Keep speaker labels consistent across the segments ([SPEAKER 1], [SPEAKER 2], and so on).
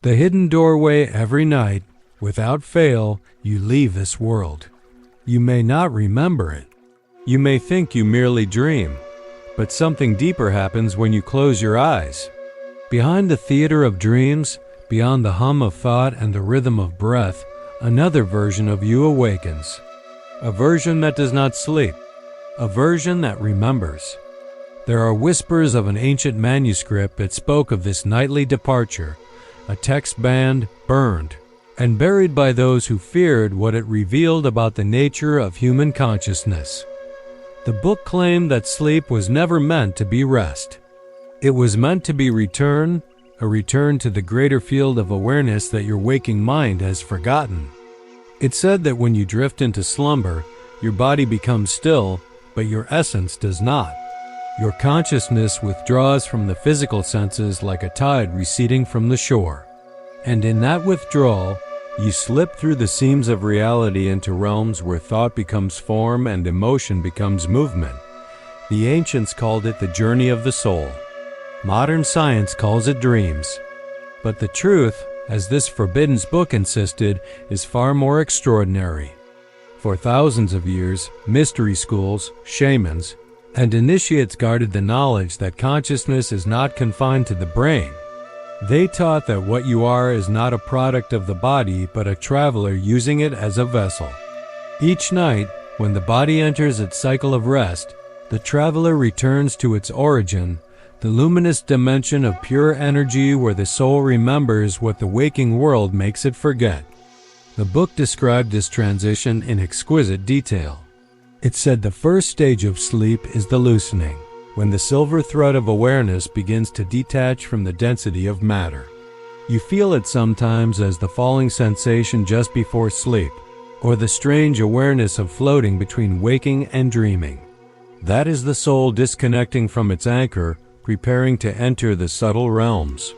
[SPEAKER 1] The hidden doorway every night, without fail, you leave this world. You may not remember it. You may think you merely dream, but something deeper happens when you close your eyes. Behind the theater of dreams, beyond the hum of thought and the rhythm of breath, another version of you awakens. A version that does not sleep. A version that remembers. There are whispers of an ancient manuscript that spoke of this nightly departure, a text banned, burned, and buried by those who feared what it revealed about the nature of human consciousness. The book claimed that sleep was never meant to be rest. It was meant to be return, a return to the greater field of awareness that your waking mind has forgotten. It said that when you drift into slumber, your body becomes still, but your essence does not. Your consciousness withdraws from the physical senses like a tide receding from the shore. And in that withdrawal, you slip through the seams of reality into realms where thought becomes form and emotion becomes movement. The ancients called it the journey of the soul. Modern science calls it dreams. But the truth, as this forbidden book insisted, is far more extraordinary. For thousands of years, mystery schools, shamans, and initiates guarded the knowledge that consciousness is not confined to the brain. They taught that what you are is not a product of the body, but a traveler using it as a vessel. Each night, when the body enters its cycle of rest, the traveler returns to its origin, the luminous dimension of pure energy where the soul remembers what the waking world makes it forget. The book described this transition in exquisite detail. It said the first stage of sleep is the loosening, when the silver thread of awareness begins to detach from the density of matter. You feel it sometimes as the falling sensation just before sleep, or the strange awareness of floating between waking and dreaming. That is the soul disconnecting from its anchor, preparing to enter the subtle realms.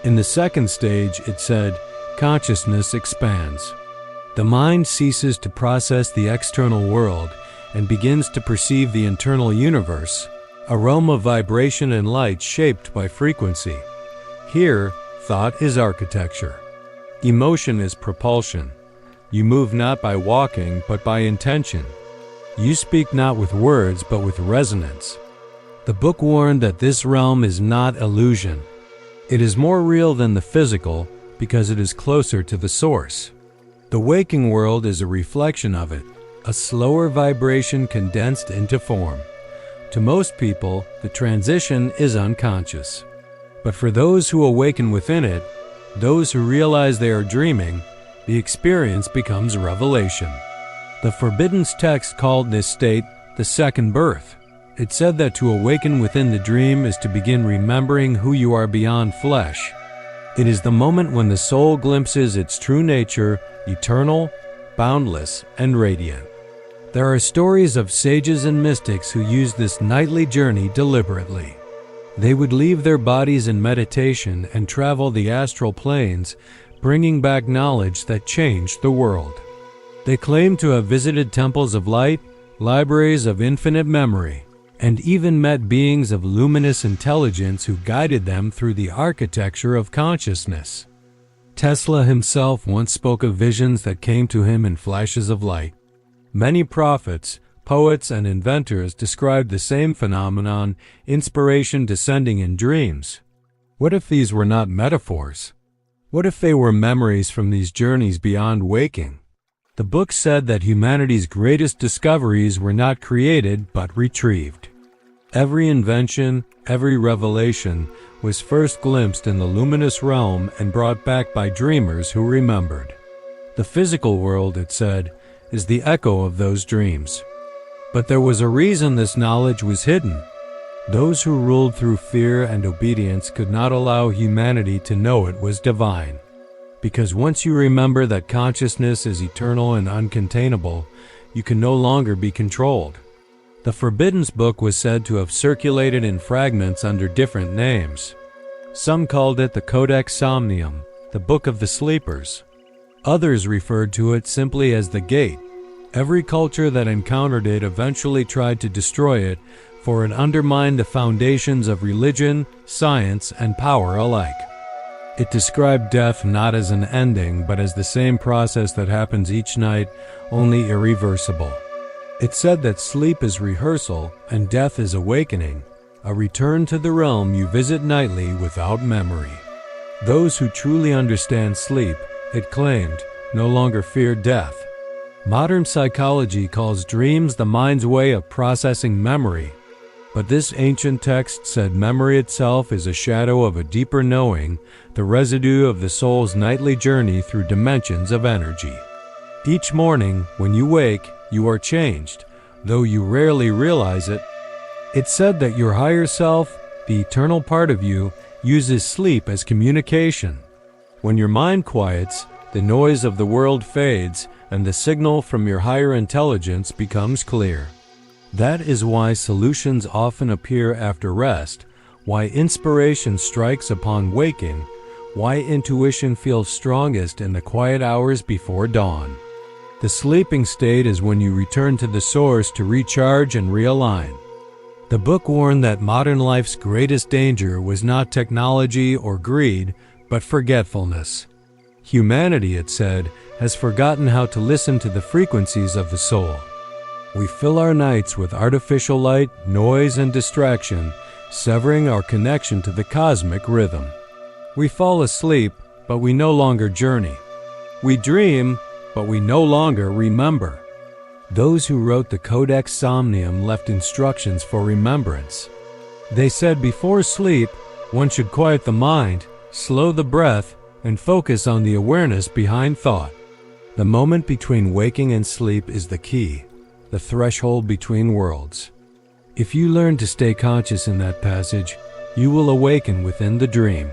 [SPEAKER 1] In the second stage, it said, consciousness expands. The mind ceases to process the external world and begins to perceive the internal universe, a realm of vibration and light shaped by frequency. Here, thought is architecture. Emotion is propulsion. You move not by walking, but by intention. You speak not with words, but with resonance. The book warned that this realm is not illusion. It is more real than the physical because it is closer to the source. The waking world is a reflection of it, a slower vibration condensed into form. To most people, the transition is unconscious. But for those who awaken within it, those who realize they are dreaming, the experience becomes revelation. The forbidden text called this state the second birth. It said that to awaken within the dream is to begin remembering who you are beyond flesh. It is the moment when the soul glimpses its true nature, eternal, boundless, and radiant. There are stories of sages and mystics who used this nightly journey deliberately. They would leave their bodies in meditation and travel the astral planes, bringing back knowledge that changed the world. They claimed to have visited temples of light, libraries of infinite memory, and even met beings of luminous intelligence who guided them through the architecture of consciousness. Tesla himself once spoke of visions that came to him in flashes of light. Many prophets, poets, and inventors described the same phenomenon, inspiration descending in dreams. What if these were not metaphors? What if they were memories from these journeys beyond waking? The book said that humanity's greatest discoveries were not created but retrieved. Every invention, every revelation was first glimpsed in the luminous realm and brought back by dreamers who remembered. The physical world, it said, is the echo of those dreams. But there was a reason this knowledge was hidden. Those who ruled through fear and obedience could not allow humanity to know it was divine. Because once you remember that consciousness is eternal and uncontainable, you can no longer be controlled. The Forbidden Book was said to have circulated in fragments under different names. Some called it the Codex Somnium, the Book of the Sleepers. Others referred to it simply as the Gate. Every culture that encountered it eventually tried to destroy it, for it undermined the foundations of religion, science, and power alike. It described death not as an ending, but as the same process that happens each night, only irreversible. It said that sleep is rehearsal and death is awakening, a return to the realm you visit nightly without memory. Those who truly understand sleep, it claimed, no longer fear death. Modern psychology calls dreams the mind's way of processing memory, but this ancient text said memory itself is a shadow of a deeper knowing, the residue of the soul's nightly journey through dimensions of energy. Each morning, when you wake, you are changed, though you rarely realize it. It said that your higher self, the eternal part of you, uses sleep as communication. When your mind quiets, the noise of the world fades, and the signal from your higher intelligence becomes clear. That is why solutions often appear after rest, why inspiration strikes upon waking, why intuition feels strongest in the quiet hours before dawn. The sleeping state is when you return to the source to recharge and realign. The book warned that modern life's greatest danger was not technology or greed, but forgetfulness. Humanity, it said, has forgotten how to listen to the frequencies of the soul. We fill our nights with artificial light, noise, and distraction, severing our connection to the cosmic rhythm. We fall asleep, but we no longer journey. We dream, but we no longer remember. Those who wrote the Codex Somnium left instructions for remembrance. They said before sleep, one should quiet the mind, slow the breath, and focus on the awareness behind thought. The moment between waking and sleep is the key, the threshold between worlds. If you learn to stay conscious in that passage, you will awaken within the dream.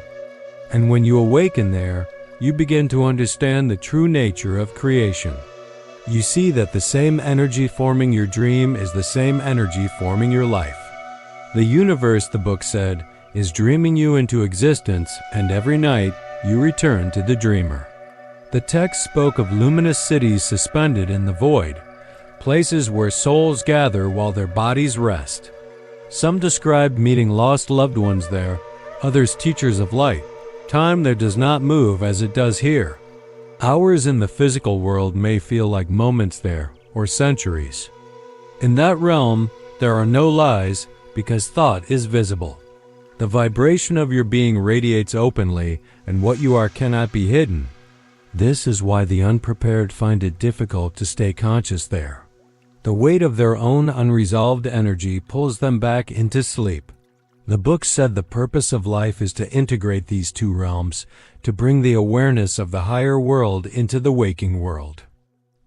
[SPEAKER 1] And when you awaken there, you begin to understand the true nature of creation. You see that the same energy forming your dream is the same energy forming your life. The universe, the book said, is dreaming you into existence, and every night you return to the dreamer. The text spoke of luminous cities suspended in the void, places where souls gather while their bodies rest. Some described meeting lost loved ones there, others teachers of light, time that does not move as it does here. Hours in the physical world may feel like moments there, or centuries. In that realm, there are no lies because thought is visible. The vibration of your being radiates openly, and what you are cannot be hidden. This is why the unprepared find it difficult to stay conscious there. The weight of their own unresolved energy pulls them back into sleep. The book said the purpose of life is to integrate these two realms, to bring the awareness of the higher world into the waking world.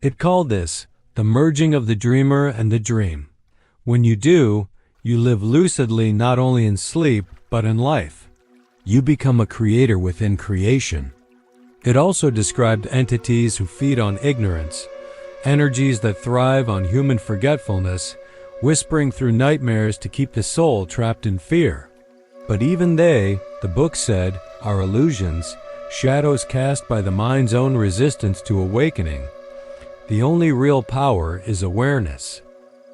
[SPEAKER 1] It called this the merging of the dreamer and the dream. When you do, you live lucidly not only in sleep, but in life. You become a creator within creation. It also described entities who feed on ignorance, energies that thrive on human forgetfulness, whispering through nightmares to keep the soul trapped in fear. But even they, the book said, are illusions, shadows cast by the mind's own resistance to awakening. The only real power is awareness.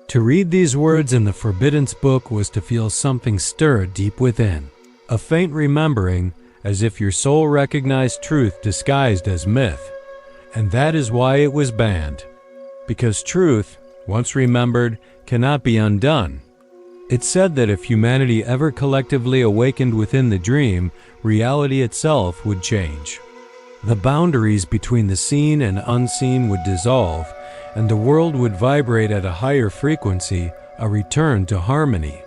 [SPEAKER 1] To read these words in the Forbiddance book was to feel something stir deep within, a faint remembering, as if your soul recognized truth disguised as myth. And that is why it was banned. Because truth, once remembered, cannot be undone. It said that if humanity ever collectively awakened within the dream, reality itself would change. The boundaries between the seen and unseen would dissolve, and the world would vibrate at a higher frequency, a return to harmony.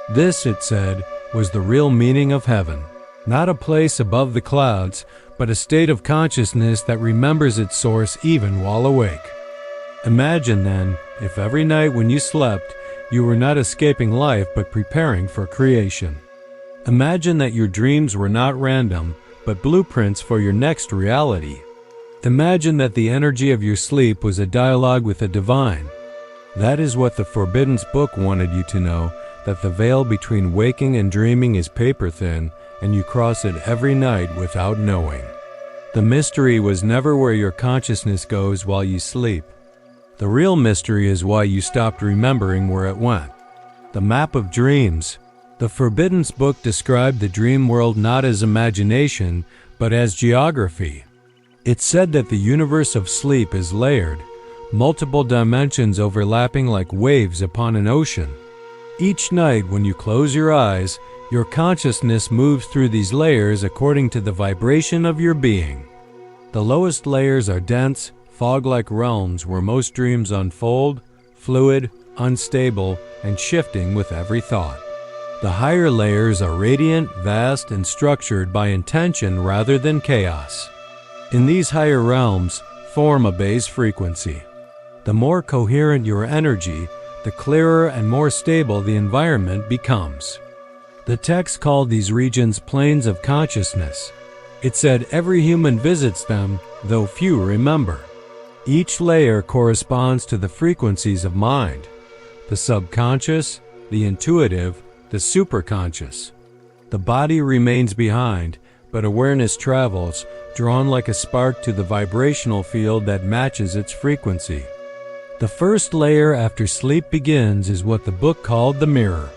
[SPEAKER 1] This, it said, was the real meaning of heaven. Not a place above the clouds, but a state of consciousness that remembers its source even while awake. Imagine then, if every night when you slept, you were not escaping life but preparing for creation. Imagine that your dreams were not random, but blueprints for your next reality. Imagine that the energy of your sleep was a dialogue with the divine. That is what the Forbiddance book wanted you to know, that the veil between waking and dreaming is paper thin, and you cross it every night without knowing. The mystery was never where your consciousness goes while you sleep. The real mystery is why you stopped remembering where it went. The map of dreams. The Forbiddance book described the dream world not as imagination, but as geography. It's said that the universe of sleep is layered, multiple dimensions overlapping like waves upon an ocean. Each night when you close your eyes, your consciousness moves through these layers according to the vibration of your being. The lowest layers are dense, fog-like realms where most dreams unfold, fluid, unstable, and shifting with every thought. The higher layers are radiant, vast, and structured by intention rather than chaos. In these higher realms, form obeys frequency. The more coherent your energy, the clearer and more stable the environment becomes. The text called these regions planes of consciousness. It said every human visits them, though few remember. Each layer corresponds to the frequencies of mind, the subconscious, the intuitive, the superconscious. The body remains behind, but awareness travels, drawn like a spark to the vibrational field that matches its frequency. The first layer after sleep begins is what the book called the mirror.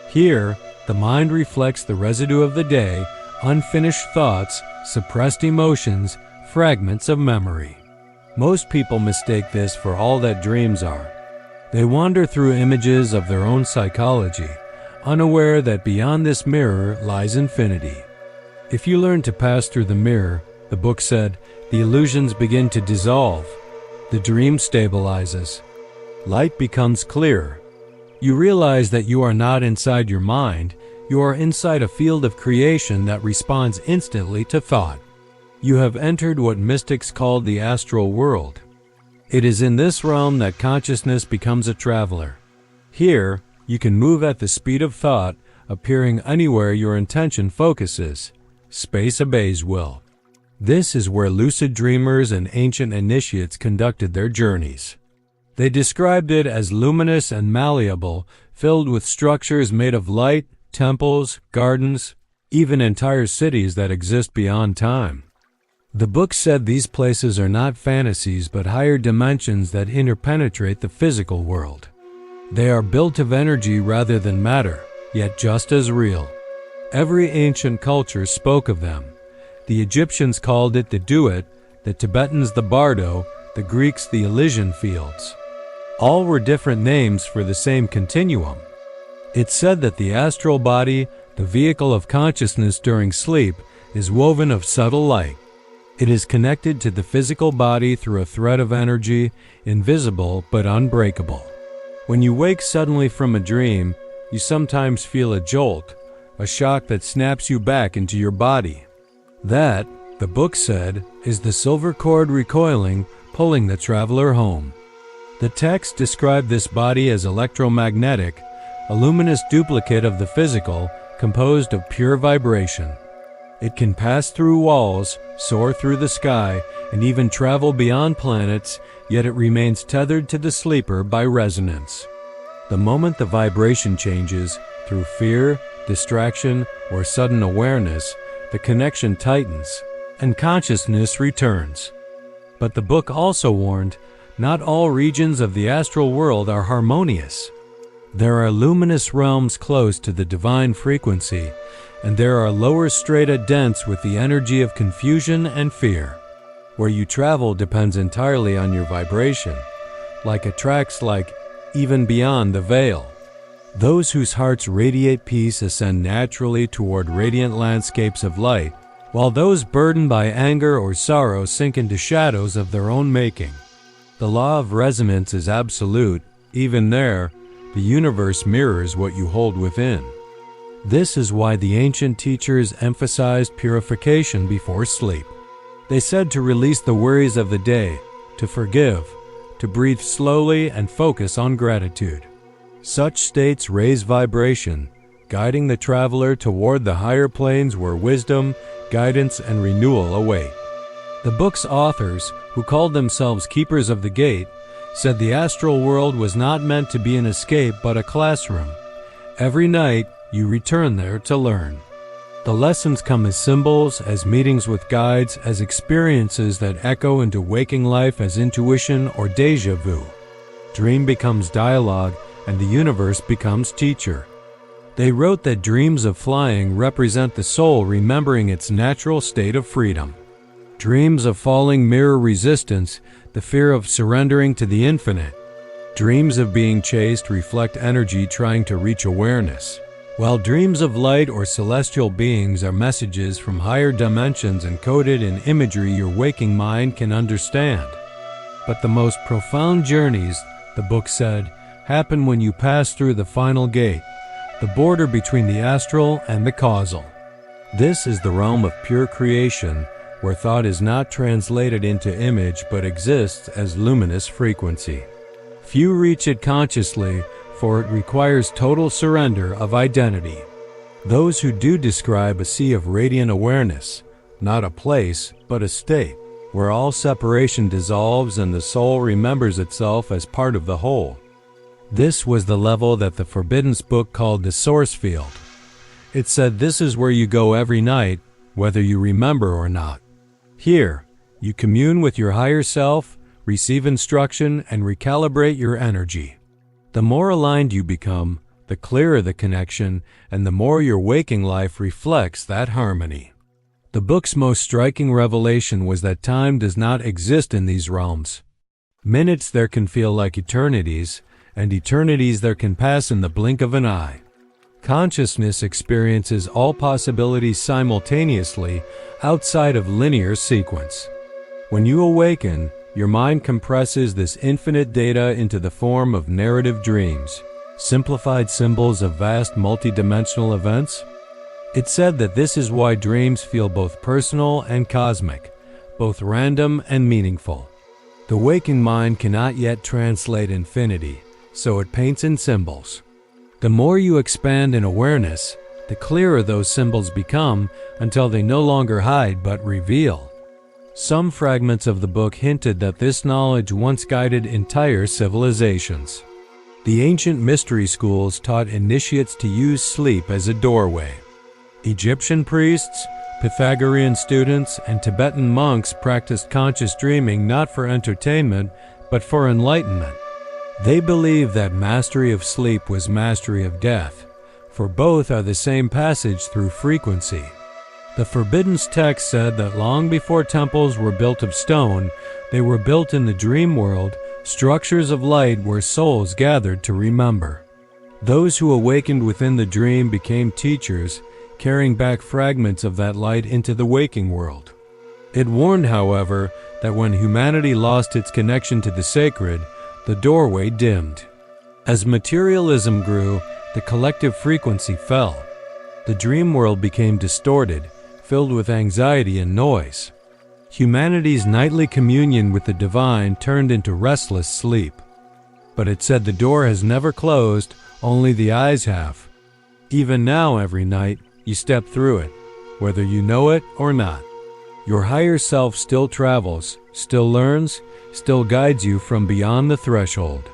[SPEAKER 1] Here, the mind reflects the residue of the day, unfinished thoughts, suppressed emotions, fragments of memory. Most people mistake this for all that dreams are. They wander through images of their own psychology, unaware that beyond this mirror lies infinity. If you learn to pass through the mirror, the book said, the illusions begin to dissolve. The dream stabilizes. Light becomes clear. You realize that you are not inside your mind, you are inside a field of creation that responds instantly to thought. You have entered what mystics called the astral world. It is in this realm that consciousness becomes a traveler. Here, you can move at the speed of thought, appearing anywhere your intention focuses. Space obeys will. This is where lucid dreamers and ancient initiates conducted their journeys. They described it as luminous and malleable, filled with structures made of light, temples, gardens, even entire cities that exist beyond time. The book said these places are not fantasies but higher dimensions that interpenetrate the physical world. They are built of energy rather than matter, yet just as real. Every ancient culture spoke of them. The Egyptians called it the Duat, the Tibetans the Bardo, the Greeks the Elysian Fields. All were different names for the same continuum. It's said that the astral body, the vehicle of consciousness during sleep, is woven of subtle light. It is connected to the physical body through a thread of energy, invisible but unbreakable. When you wake suddenly from a dream, you sometimes feel a jolt, a shock that snaps you back into your body. That, the book said, is the silver cord recoiling, pulling the traveler home. The text described this body as electromagnetic, a luminous duplicate of the physical, composed of pure vibration. It can pass through walls, soar through the sky, and even travel beyond planets, yet it remains tethered to the sleeper by resonance. The moment the vibration changes, through fear, distraction, or sudden awareness, the connection tightens, and consciousness returns. But the book also warned, not all regions of the astral world are harmonious. There are luminous realms close to the divine frequency, and there are lower strata dense with the energy of confusion and fear. Where you travel depends entirely on your vibration, like attracts like even beyond the veil. Those whose hearts radiate peace ascend naturally toward radiant landscapes of light, while those burdened by anger or sorrow sink into shadows of their own making. The law of resonance is absolute. Even there, the universe mirrors what you hold within. This is why the ancient teachers emphasized purification before sleep. They said to release the worries of the day, to forgive, to breathe slowly and focus on gratitude. Such states raise vibration, guiding the traveler toward the higher planes where wisdom, guidance, and renewal await. The book's authors, who called themselves keepers of the gate, said the astral world was not meant to be an escape but a classroom. Every night, you return there to learn. The lessons come as symbols, as meetings with guides, as experiences that echo into waking life as intuition or déjà vu. Dream becomes dialogue, and the universe becomes teacher. They wrote that dreams of flying represent the soul remembering its natural state of freedom. Dreams of falling mirror resistance, the fear of surrendering to the infinite. Dreams of being chased reflect energy trying to reach awareness, while dreams of light or celestial beings are messages from higher dimensions encoded in imagery your waking mind can understand. But the most profound journeys, the book said, happen when you pass through the final gate, the border between the astral and the causal. This is the realm of pure creation, where thought is not translated into image but exists as luminous frequency. Few reach it consciously, for it requires total surrender of identity. Those who do describe a sea of radiant awareness, not a place, but a state, where all separation dissolves and the soul remembers itself as part of the whole. This was the level that the Forbidden Book called the source field. It said this is where you go every night, whether you remember or not. Here, you commune with your higher self, receive instruction, and recalibrate your energy. The more aligned you become, the clearer the connection, and the more your waking life reflects that harmony. The book's most striking revelation was that time does not exist in these realms. Minutes there can feel like eternities, and eternities there can pass in the blink of an eye. Consciousness experiences all possibilities simultaneously outside of linear sequence. When you awaken, your mind compresses this infinite data into the form of narrative dreams, simplified symbols of vast multidimensional events. It said that this is why dreams feel both personal and cosmic, both random and meaningful. The waking mind cannot yet translate infinity, so it paints in symbols. The more you expand in awareness, the clearer those symbols become until they no longer hide but reveal. Some fragments of the book hinted that this knowledge once guided entire civilizations. The ancient mystery schools taught initiates to use sleep as a doorway. Egyptian priests, Pythagorean students, and Tibetan monks practiced conscious dreaming not for entertainment, but for enlightenment. They believed that mastery of sleep was mastery of death, for both are the same passage through frequency. The Forbidden text said that long before temples were built of stone, they were built in the dream world, structures of light where souls gathered to remember. Those who awakened within the dream became teachers, carrying back fragments of that light into the waking world. It warned, however, that when humanity lost its connection to the sacred, the doorway dimmed. As materialism grew, the collective frequency fell. The dream world became distorted, filled with anxiety and noise. Humanity's nightly communion with the divine turned into restless sleep. But it said the door has never closed, only the eyes have. Even now, every night, you step through it, whether you know it or not. Your higher self still travels, still learns, still guides you from beyond the threshold.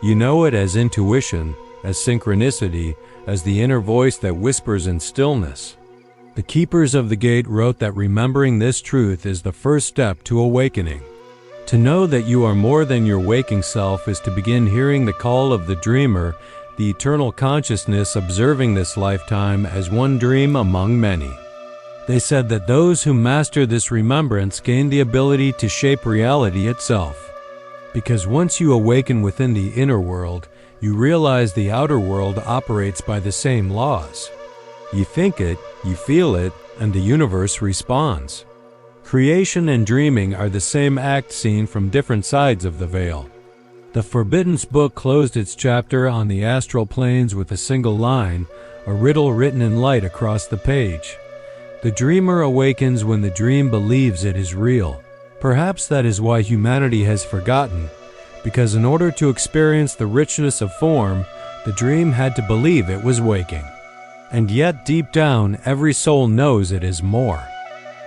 [SPEAKER 1] You know it as intuition, as synchronicity, as the inner voice that whispers in stillness. The keepers of the gate wrote that remembering this truth is the first step to awakening. To know that you are more than your waking self is to begin hearing the call of the dreamer, the eternal consciousness observing this lifetime as one dream among many. They said that those who master this remembrance gain the ability to shape reality itself. Because once you awaken within the inner world, you realize the outer world operates by the same laws. You think it, you feel it, and the universe responds. Creation and dreaming are the same act seen from different sides of the veil. The Forbidden Book closed its chapter on the astral planes with a single line, a riddle written in light across the page. The dreamer awakens when the dream believes it is real. Perhaps that is why humanity has forgotten, because in order to experience the richness of form, the dream had to believe it was waking. And yet deep down, every soul knows it is more.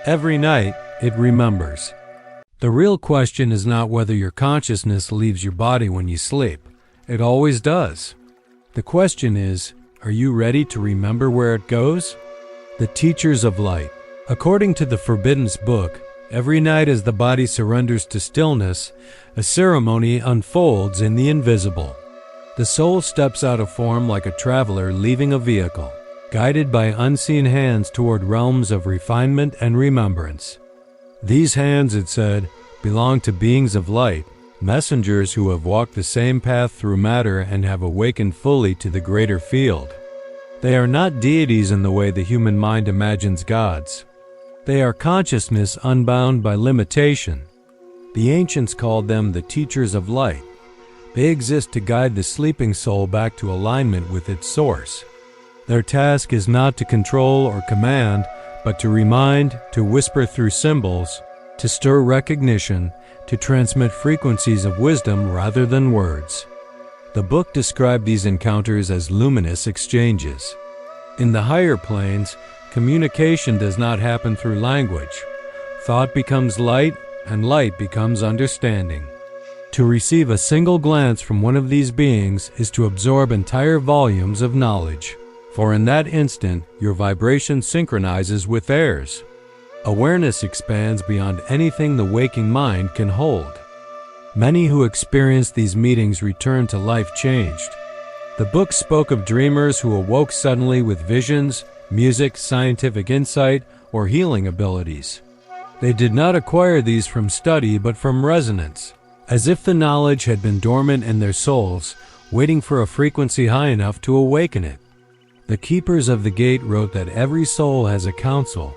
[SPEAKER 1] Every night, it remembers. The real question is not whether your consciousness leaves your body when you sleep. It always does. The question is, are you ready to remember where it goes? The Teachers of Light. According to the Forbidden Book, every night as the body surrenders to stillness, a ceremony unfolds in the invisible. The soul steps out of form like a traveler leaving a vehicle, guided by unseen hands toward realms of refinement and remembrance. These hands, it said, belong to beings of light, messengers who have walked the same path through matter and have awakened fully to the greater field. They are not deities in the way the human mind imagines gods. They are consciousness unbound by limitation. The ancients called them the teachers of light. They exist to guide the sleeping soul back to alignment with its source. Their task is not to control or command, but to remind, to whisper through symbols, to stir recognition, to transmit frequencies of wisdom rather than words. The book described these encounters as luminous exchanges. In the higher planes, communication does not happen through language. Thought becomes light, and light becomes understanding. To receive a single glance from one of these beings is to absorb entire volumes of knowledge, for in that instant your vibration synchronizes with theirs. Awareness expands beyond anything the waking mind can hold. Many who experienced these meetings returned to life changed. The book spoke of dreamers who awoke suddenly with visions, music, scientific insight, or healing abilities. They did not acquire these from study but from resonance, as if the knowledge had been dormant in their souls, waiting for a frequency high enough to awaken it. The keepers of the gate wrote that every soul has a council,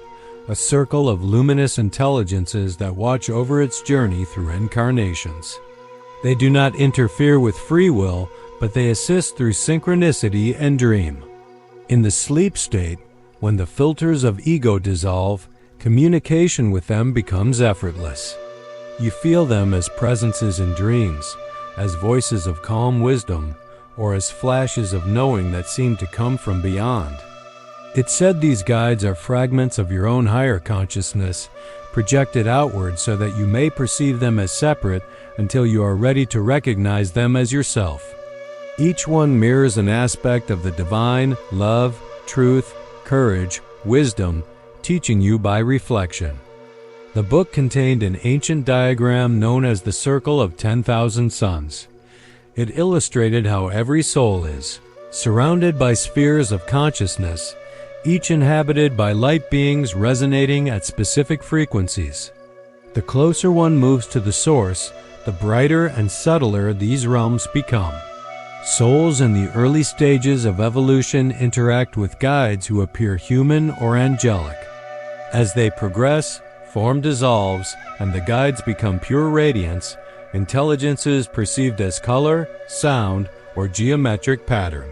[SPEAKER 1] a circle of luminous intelligences that watch over its journey through incarnations. They do not interfere with free will, but they assist through synchronicity and dream. In the sleep state, when the filters of ego dissolve, communication with them becomes effortless. You feel them as presences in dreams, as voices of calm wisdom, or as flashes of knowing that seem to come from beyond. It's said these guides are fragments of your own higher consciousness, projected outward so that you may perceive them as separate until you are ready to recognize them as yourself. Each one mirrors an aspect of the divine, love, truth, courage, wisdom, teaching you by reflection. The book contained an ancient diagram known as the Circle of 10,000 Suns. It illustrated how every soul is, surrounded by spheres of consciousness, each inhabited by light beings resonating at specific frequencies. The closer one moves to the source, the brighter and subtler these realms become. Souls in the early stages of evolution interact with guides who appear human or angelic. As they progress, form dissolves, and the guides become pure radiance, intelligences perceived as color, sound, or geometric pattern.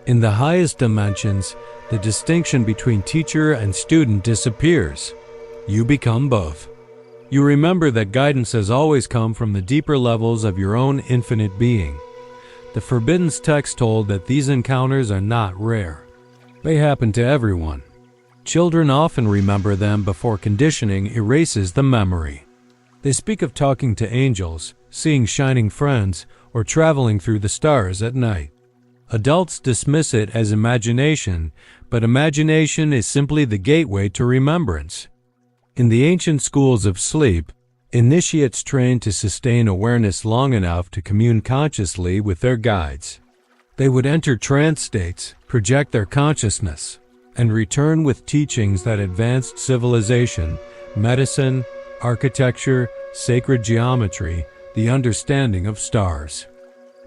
[SPEAKER 1] In the highest dimensions, the distinction between teacher and student disappears. You become both. You remember that guidance has always come from the deeper levels of your own infinite being. The Forbidden's text told that these encounters are not rare. They happen to everyone. Children often remember them before conditioning erases the memory. They speak of talking to angels, seeing shining friends, or traveling through the stars at night. Adults dismiss it as imagination, but imagination is simply the gateway to remembrance. In the ancient schools of sleep, initiates trained to sustain awareness long enough to commune consciously with their guides. They would enter trance states, project their consciousness, and return with teachings that advanced civilization, medicine, architecture, sacred geometry, the understanding of stars.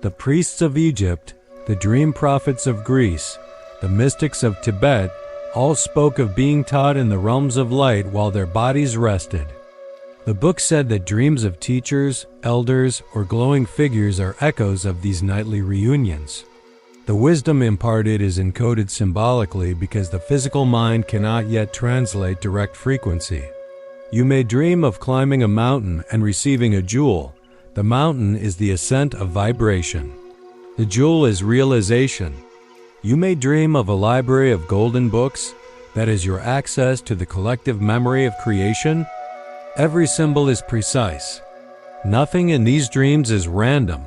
[SPEAKER 1] The priests of Egypt, the dream prophets of Greece, the mystics of Tibet all spoke of being taught in the realms of light while their bodies rested. The book said that dreams of teachers, elders, or glowing figures are echoes of these nightly reunions. The wisdom imparted is encoded symbolically because the physical mind cannot yet translate direct frequency. You may dream of climbing a mountain and receiving a jewel. The mountain is the ascent of vibration. The jewel is realization. You may dream of a library of golden books, that is your access to the collective memory of creation. Every symbol is precise. Nothing in these dreams is random.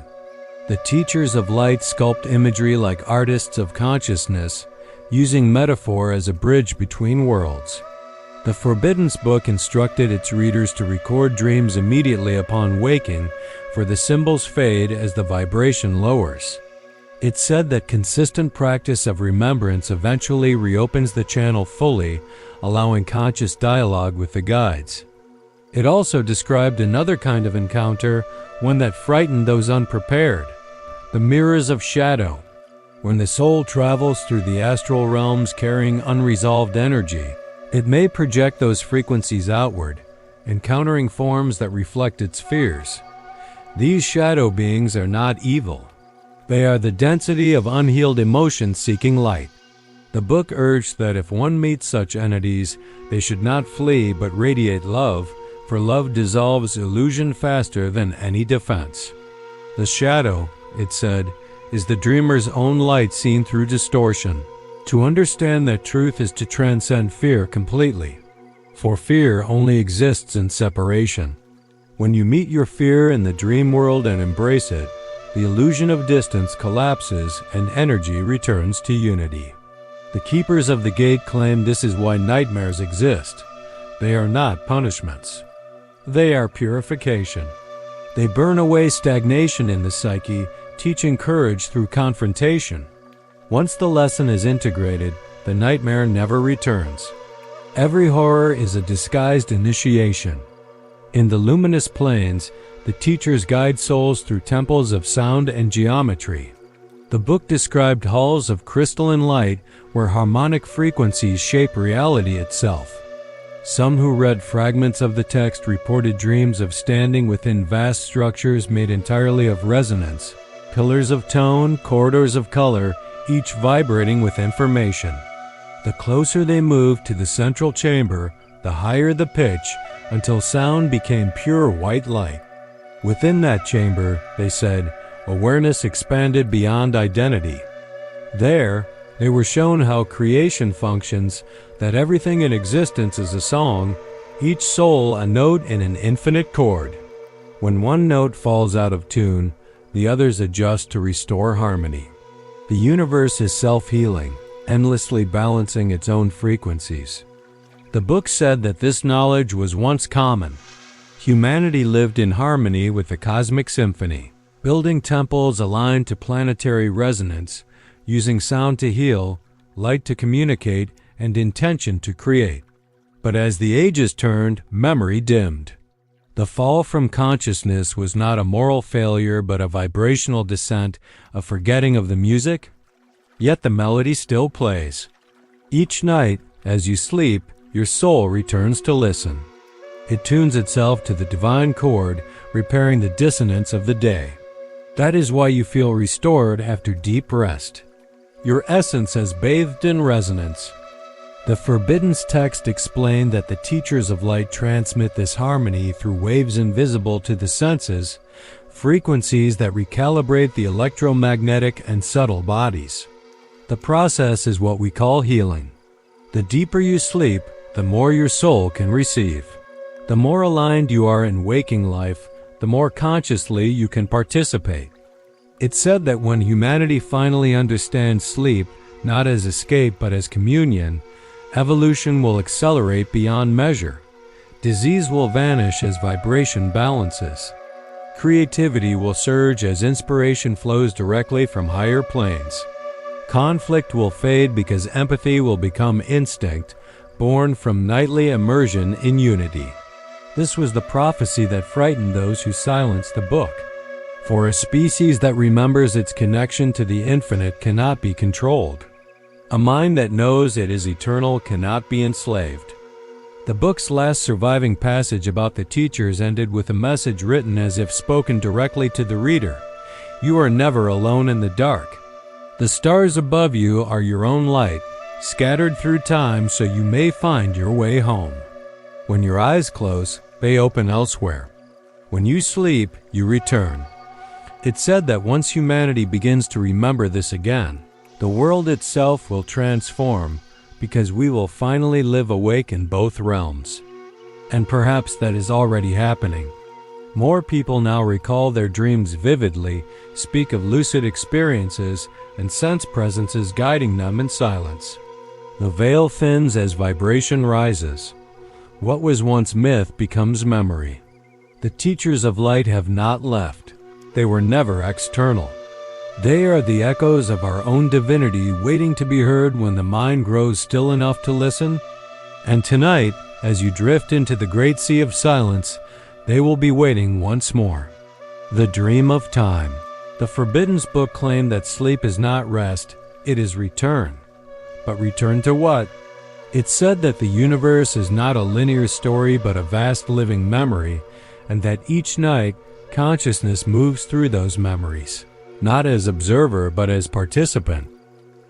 [SPEAKER 1] The teachers of light sculpt imagery like artists of consciousness, using metaphor as a bridge between worlds. The Forbidden's book instructed its readers to record dreams immediately upon waking, for the symbols fade as the vibration lowers. It's said that consistent practice of remembrance eventually reopens the channel fully, allowing conscious dialogue with the guides. It also described another kind of encounter, one that frightened those unprepared. The mirrors of shadow. When the soul travels through the astral realms carrying unresolved energy, it may project those frequencies outward, encountering forms that reflect its fears. These shadow beings are not evil. They are the density of unhealed emotions seeking light. The book urged that if one meets such entities, they should not flee but radiate love, for love dissolves illusion faster than any defense. The shadow, it said, is the dreamer's own light seen through distortion. To understand that truth is to transcend fear completely, for fear only exists in separation. When you meet your fear in the dream world and embrace it, the illusion of distance collapses and energy returns to unity. The keepers of the gate claim this is why nightmares exist. They are not punishments. They are purification. They burn away stagnation in the psyche, teaching courage through confrontation. Once the lesson is integrated, the nightmare never returns. Every horror is a disguised initiation. In the luminous planes, the teachers guide souls through temples of sound and geometry. The book described halls of crystalline light where harmonic frequencies shape reality itself. Some who read fragments of the text reported dreams of standing within vast structures made entirely of resonance, pillars of tone, corridors of color, each vibrating with information. The closer they moved to the central chamber, the higher the pitch, until sound became pure white light. Within that chamber, they said, awareness expanded beyond identity. There, they were shown how creation functions, that everything in existence is a song, each soul a note in an infinite chord. When one note falls out of tune, the others adjust to restore harmony. The universe is self-healing, endlessly balancing its own frequencies. The book said that this knowledge was once common. Humanity lived in harmony with the cosmic symphony, building temples aligned to planetary resonance, using sound to heal, light to communicate, and intention to create. But as the ages turned, memory dimmed. The fall from consciousness was not a moral failure but a vibrational descent, a forgetting of the music. Yet the melody still plays. Each night, as you sleep, your soul returns to listen. It tunes itself to the divine chord, repairing the dissonance of the day. That is why you feel restored after deep rest. Your essence has bathed in resonance. The Forbidden text explained that the teachers of light transmit this harmony through waves invisible to the senses, frequencies that recalibrate the electromagnetic and subtle bodies. The process is what we call healing. The deeper you sleep, the more your soul can receive. The more aligned you are in waking life, the more consciously you can participate. It's said that when humanity finally understands sleep, not as escape but as communion, evolution will accelerate beyond measure. Disease will vanish as vibration balances. Creativity will surge as inspiration flows directly from higher planes. Conflict will fade because empathy will become instinct, born from nightly immersion in unity. This was the prophecy that frightened those who silenced the book. For a species that remembers its connection to the infinite cannot be controlled. A mind that knows it is eternal cannot be enslaved. The book's last surviving passage about the teachers ended with a message written as if spoken directly to the reader. You are never alone in the dark. The stars above you are your own light, scattered through time so you may find your way home. When your eyes close, they open elsewhere. When you sleep, you return. It's said that once humanity begins to remember this again, the world itself will transform because we will finally live awake in both realms. And perhaps that is already happening. More people now recall their dreams vividly, speak of lucid experiences, and sense presences guiding them in silence. The veil thins as vibration rises. What was once myth becomes memory. The teachers of light have not left. They were never external. They are the echoes of our own divinity waiting to be heard when the mind grows still enough to listen. And tonight, as you drift into the great sea of silence, they will be waiting once more. The Dream of Time. The Forbidden Book claimed that sleep is not rest, it is return. But return to what? It said that the universe is not a linear story but a vast living memory, and that each night, consciousness moves through those memories, not as observer but as participant.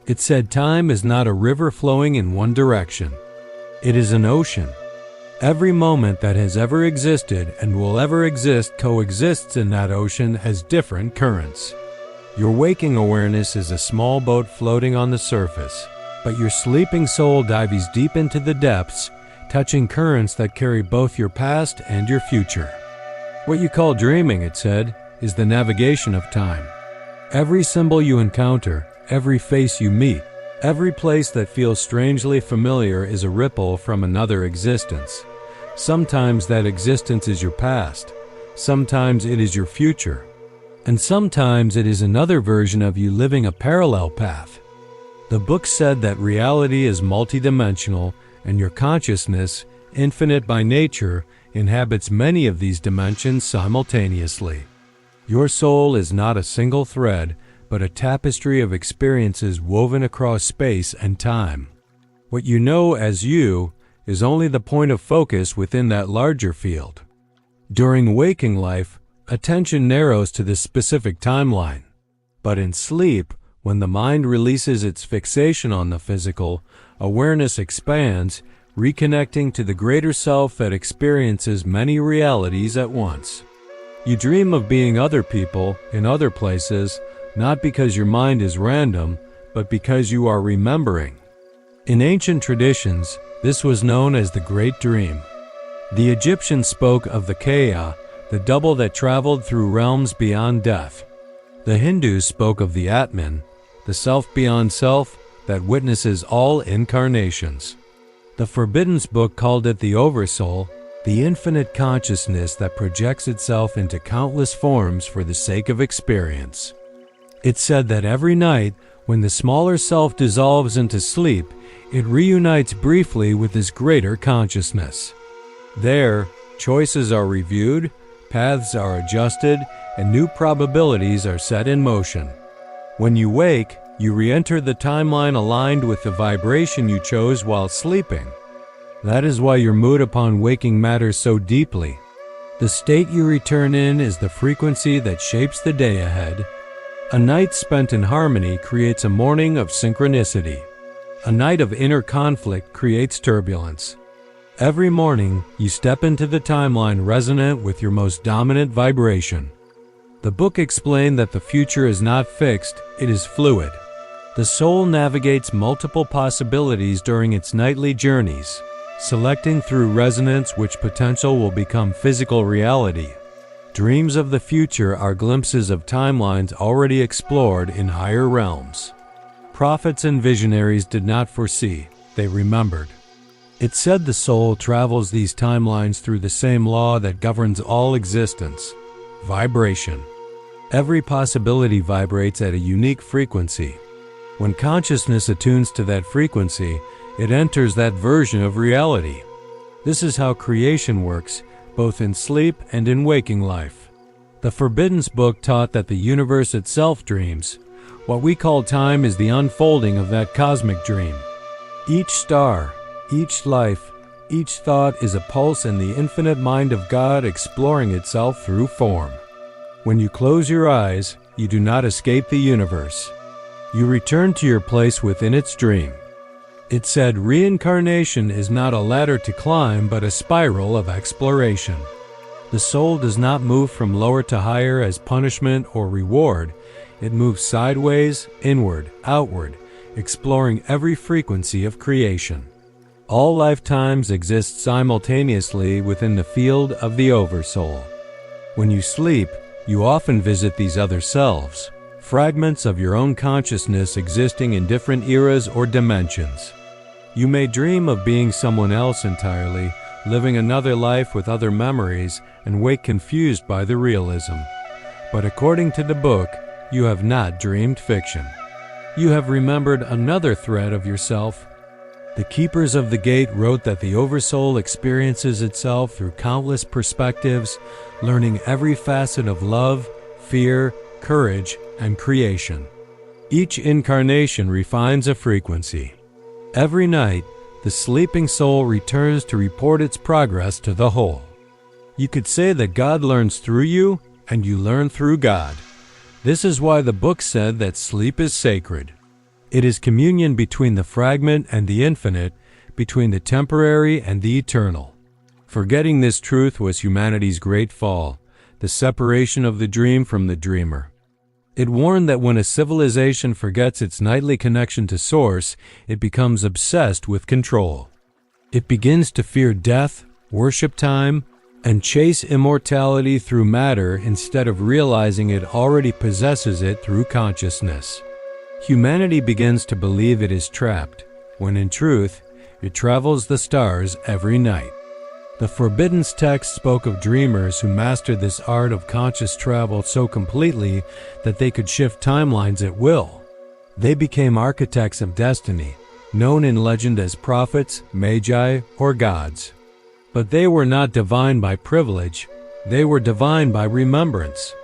[SPEAKER 1] It said time is not a river flowing in one direction. It is an ocean. Every moment that has ever existed and will ever exist coexists in that ocean as different currents. Your waking awareness is a small boat floating on the surface, but your sleeping soul dives deep into the depths, touching currents that carry both your past and your future. What you call dreaming, it said, is the navigation of time. Every symbol you encounter, every face you meet, every place that feels strangely familiar is a ripple from another existence. Sometimes that existence is your past, sometimes it is your future, and sometimes it is another version of you living a parallel path. The book said that reality is multidimensional, and your consciousness, infinite by nature, inhabits many of these dimensions simultaneously. Your soul is not a single thread, but a tapestry of experiences woven across space and time. What you know as you is only the point of focus within that larger field. During waking life, attention narrows to this specific timeline. But in sleep, when the mind releases its fixation on the physical, awareness expands, reconnecting to the greater self that experiences many realities at once. You dream of being other people in other places, not because your mind is random, but because you are remembering. In ancient traditions, this was known as the Great Dream. The Egyptians spoke of the Kaya, the double that traveled through realms beyond death. The Hindus spoke of the Atman, the self beyond self that witnesses all incarnations. The Forbidden Book called it the Oversoul, the infinite consciousness that projects itself into countless forms for the sake of experience. It said that every night, when the smaller self dissolves into sleep, it reunites briefly with this greater consciousness. There, choices are reviewed, paths are adjusted, and new probabilities are set in motion. When you wake, you re-enter the timeline aligned with the vibration you chose while sleeping. That is why your mood upon waking matters so deeply. The state you return in is the frequency that shapes the day ahead. A night spent in harmony creates a morning of synchronicity. A night of inner conflict creates turbulence. Every morning, you step into the timeline resonant with your most dominant vibration. The book explained that the future is not fixed, it is fluid. The soul navigates multiple possibilities during its nightly journeys, selecting through resonance which potential will become physical reality. Dreams of the future are glimpses of timelines already explored in higher realms. Prophets and visionaries did not foresee, they remembered. It said the soul travels these timelines through the same law that governs all existence: vibration. Every possibility vibrates at a unique frequency. When consciousness attunes to that frequency, it enters that version of reality. This is how creation works, both in sleep and in waking life. The Forbidden Book taught that the universe itself dreams. What we call time is the unfolding of that cosmic dream. Each star, each life, each thought is a pulse in the infinite mind of God exploring itself through form. When you close your eyes, you do not escape the universe. You return to your place within its dream. It said reincarnation is not a ladder to climb but a spiral of exploration. The soul does not move from lower to higher as punishment or reward. It moves sideways, inward, outward, exploring every frequency of creation. All lifetimes exist simultaneously within the field of the Oversoul. When you sleep, you often visit these other selves, fragments of your own consciousness existing in different eras or dimensions. You may dream of being someone else entirely, living another life with other memories, and wake confused by the realism. But according to the book, you have not dreamed fiction. You have remembered another thread of yourself. The keepers of the gate wrote that the oversoul experiences itself through countless perspectives, learning every facet of love, fear, courage, and creation. Each incarnation refines a frequency. Every night, the sleeping soul returns to report its progress to the whole. You could say that God learns through you, and you learn through God. This is why the book said that sleep is sacred. It is communion between the fragment and the infinite, between the temporary and the eternal. Forgetting this truth was humanity's great fall, the separation of the dream from the dreamer. It warned that when a civilization forgets its nightly connection to Source, it becomes obsessed with control. It begins to fear death, worship time, and chase immortality through matter instead of realizing it already possesses it through consciousness. Humanity begins to believe it is trapped, when in truth, it travels the stars every night. The Forbidden Text spoke of dreamers who mastered this art of conscious travel so completely that they could shift timelines at will. They became architects of destiny, known in legend as prophets, magi, or gods. But they were not divine by privilege, they were divine by remembrance.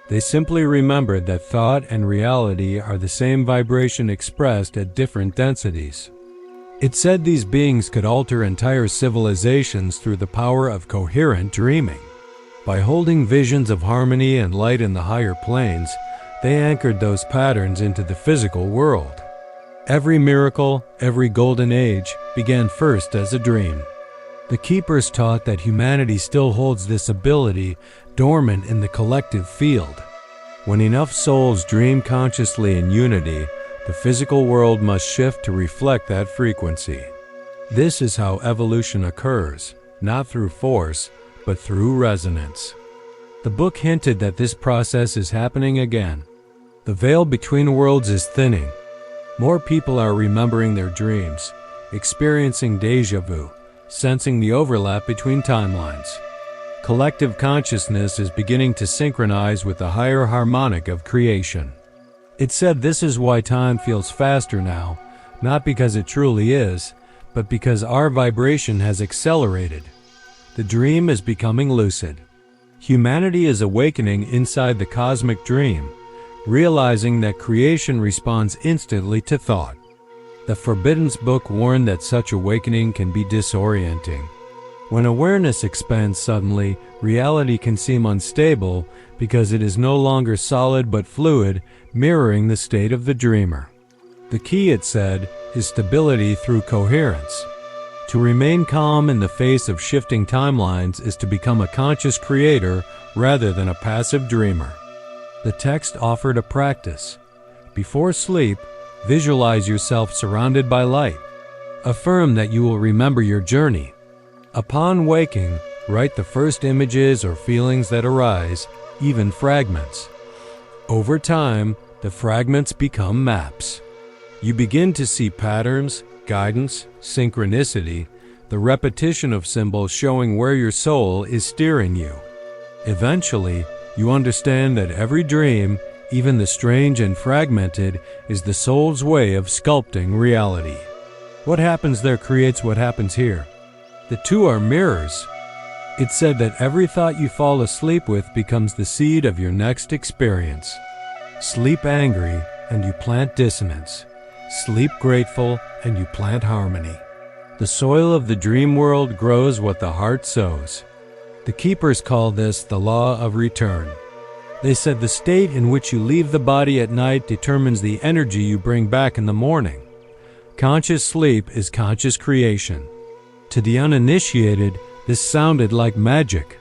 [SPEAKER 1] They simply remembered that thought and reality are the same vibration expressed at different densities. It said these beings could alter entire civilizations through the power of coherent dreaming. By holding visions of harmony and light in the higher planes, they anchored those patterns into the physical world. Every miracle, every golden age, began first as a dream. The keepers taught that humanity still holds this ability dormant in the collective field. When enough souls dream consciously in unity, the physical world must shift to reflect that frequency. This is how evolution occurs, not through force, but through resonance. The book hinted that this process is happening again. The veil between worlds is thinning. More people are remembering their dreams, experiencing déjà vu, sensing the overlap between timelines. Collective consciousness is beginning to synchronize with the higher harmonic of creation. It said this is why time feels faster now, not because it truly is, but because our vibration has accelerated. The dream is becoming lucid. Humanity is awakening inside the cosmic dream, realizing that creation responds instantly to thought. The Forbidden Book warned that such awakening can be disorienting. When awareness expands suddenly, reality can seem unstable because it is no longer solid but fluid, mirroring the state of the dreamer. The key, it said, is stability through coherence. To remain calm in the face of shifting timelines is to become a conscious creator rather than a passive dreamer. The text offered a practice. Before sleep, visualize yourself surrounded by light. Affirm that you will remember your journey. Upon waking, write the first images or feelings that arise, even fragments. Over time, the fragments become maps. You begin to see patterns, guidance, synchronicity, the repetition of symbols showing where your soul is steering you. Eventually, you understand that every dream, even the strange and fragmented, is the soul's way of sculpting reality. What happens there creates what happens here. The two are mirrors. It said that every thought you fall asleep with becomes the seed of your next experience. Sleep angry, and you plant dissonance. Sleep grateful, and you plant harmony. The soil of the dream world grows what the heart sows. The keepers call this the law of return. They said the state in which you leave the body at night determines the energy you bring back in the morning. Conscious sleep is conscious creation. To the uninitiated, this sounded like magic.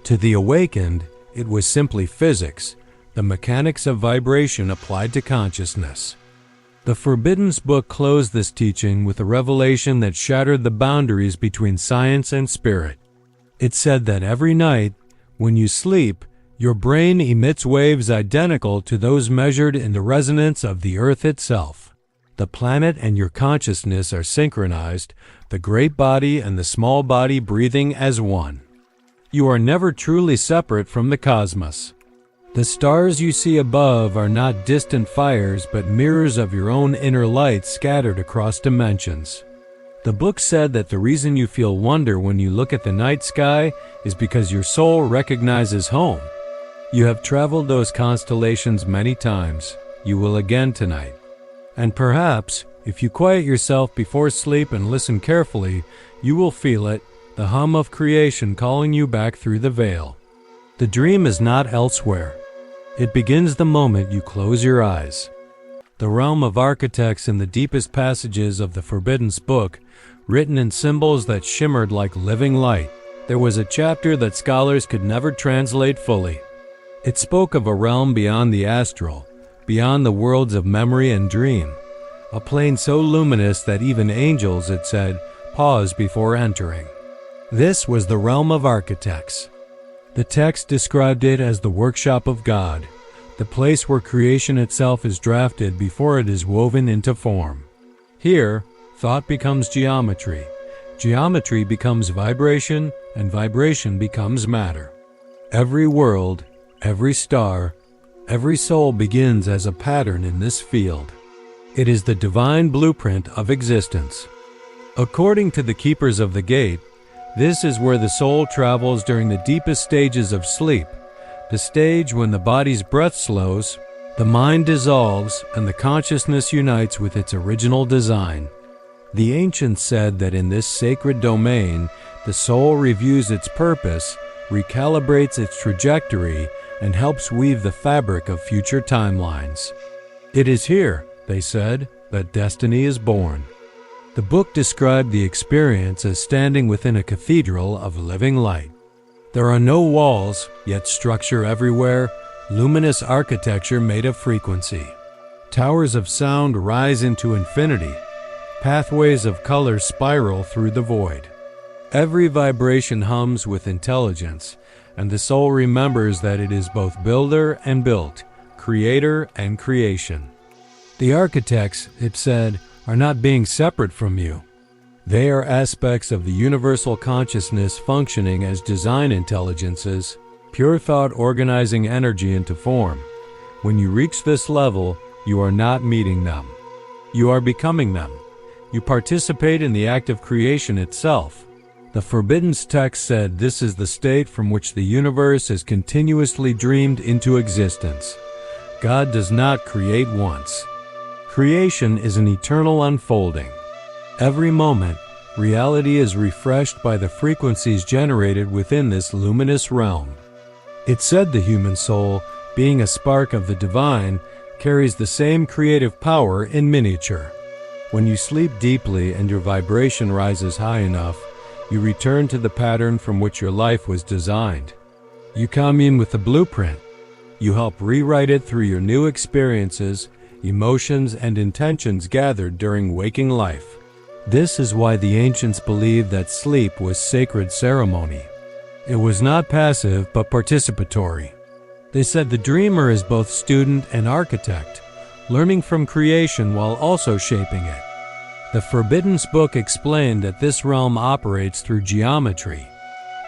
[SPEAKER 1] To the awakened, it was simply physics, the mechanics of vibration applied to consciousness. The Forbidden Book closed this teaching with a revelation that shattered the boundaries between science and spirit. It said that every night, when you sleep, your brain emits waves identical to those measured in the resonance of the earth itself. The planet and your consciousness are synchronized, the great body and the small body breathing as one. You are never truly separate from the cosmos. The stars you see above are not distant fires but mirrors of your own inner light scattered across dimensions. The book said that the reason you feel wonder when you look at the night sky is because your soul recognizes home. You have traveled those constellations many times. You will again tonight. And perhaps, if you quiet yourself before sleep and listen carefully, you will feel it, the hum of creation calling you back through the veil. The dream is not elsewhere. It begins the moment you close your eyes. The realm of architects in the deepest passages of the Forbidden Book, written in symbols that shimmered like living light, there was a chapter that scholars could never translate fully. It spoke of a realm beyond the astral, beyond the worlds of memory and dream, a plane so luminous that even angels, it said, pause before entering. This was the realm of architects. The text described it as the workshop of God, the place where creation itself is drafted before it is woven into form. Here, thought becomes geometry, geometry becomes vibration, and vibration becomes matter. Every world, every star, every soul begins as a pattern in this field. It is the divine blueprint of existence. According to the keepers of the gate, this is where the soul travels during the deepest stages of sleep, the stage when the body's breath slows, the mind dissolves, and the consciousness unites with its original design. The ancients said that in this sacred domain, the soul reviews its purpose, recalibrates its trajectory, and helps weave the fabric of future timelines. It is here, they said, that destiny is born. The book described the experience as standing within a cathedral of living light. There are no walls, yet structure everywhere, luminous architecture made of frequency. Towers of sound rise into infinity. Pathways of color spiral through the void. Every vibration hums with intelligence, and the soul remembers that it is both builder and built, creator and creation. The architects, it said, are not being separate from you. They are aspects of the universal consciousness functioning as design intelligences, pure thought organizing energy into form. When you reach this level, you are not meeting them. You are becoming them. You participate in the act of creation itself. The Forbidden text said this is the state from which the universe is continuously dreamed into existence. God does not create once. Creation is an eternal unfolding. Every moment, reality is refreshed by the frequencies generated within this luminous realm. It said the human soul, being a spark of the divine, carries the same creative power in miniature. When you sleep deeply and your vibration rises high enough, you return to the pattern from which your life was designed. You commune with the blueprint. You help rewrite it through your new experiences, emotions, and intentions gathered during waking life. This is why the ancients believed that sleep was sacred ceremony. It was not passive but participatory. They said the dreamer is both student and architect, learning from creation while also shaping it. The Forbidden Book explained that this realm operates through geometry.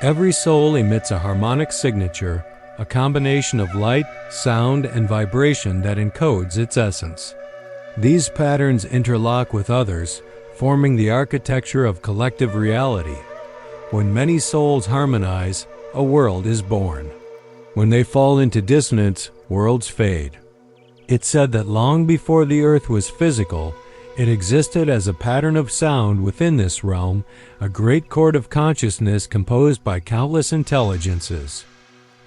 [SPEAKER 1] Every soul emits a harmonic signature, a combination of light, sound, and vibration that encodes its essence. These patterns interlock with others, forming the architecture of collective reality. When many souls harmonize, a world is born. When they fall into dissonance, worlds fade. It said that long before the earth was physical, it existed as a pattern of sound within this realm, a great chord of consciousness composed by countless intelligences.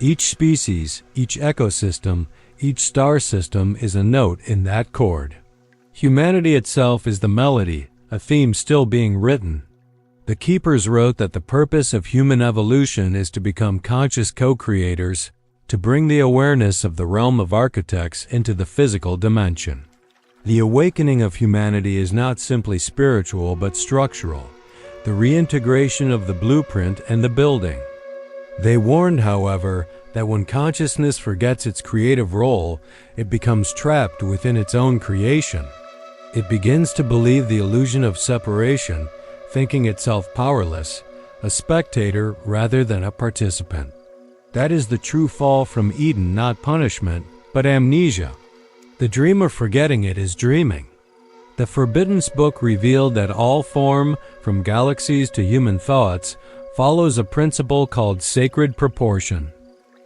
[SPEAKER 1] Each species, each ecosystem, each star system is a note in that chord. Humanity itself is the melody, a theme still being written. The keepers wrote that the purpose of human evolution is to become conscious co-creators, to bring the awareness of the realm of architects into the physical dimension. The awakening of humanity is not simply spiritual but structural, the reintegration of the blueprint and the building. They warned, however, that when consciousness forgets its creative role, it becomes trapped within its own creation. It begins to believe the illusion of separation, thinking itself powerless, a spectator rather than a participant. That is the true fall from Eden, not punishment, but amnesia. The dream of forgetting it is dreaming. The Forbidden Book revealed that all form, from galaxies to human thoughts, follows a principle called sacred proportion.